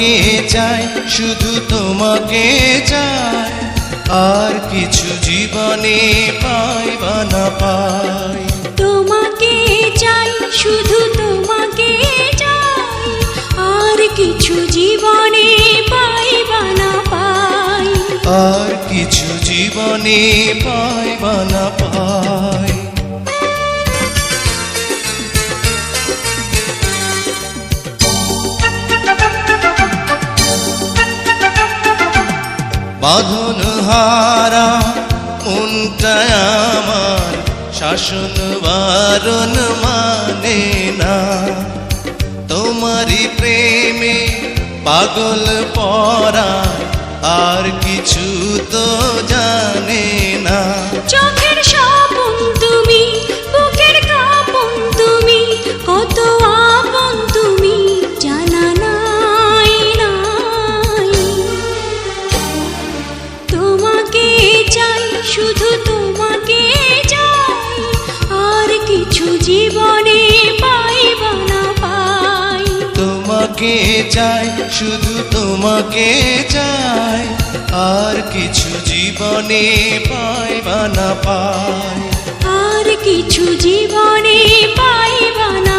তোমাকে চাই, শুধু তোমাকে চাই, আর কিছু জীবনে পাই বা না পাই। তোমাকে চাই, শুধু তোমাকে চাই, আর কিছু জীবনে পাই বা না পাই। আর কিছু জীবনে পাই বা না পাই। বাঁধন হারা মনটা আমার শাসন বারণ মানে না, তোমারই প্রেমে পাগল পরা আর কিছু তো জানে না। চোখের স্বপন তুমি, বুকের কাঁপন তুমি, কত আপন তুমি জানা নাই নাই। তোমাকে চাই, শুধু তোমাকে চাই, আর কিছু জীবনে পাই বা না পাই। তোমাকে চাই, শুধু তোমাকে চাই, আর কিছু জীবনে পাই বা না পাই। আর কিছু জীবনে পাই বা না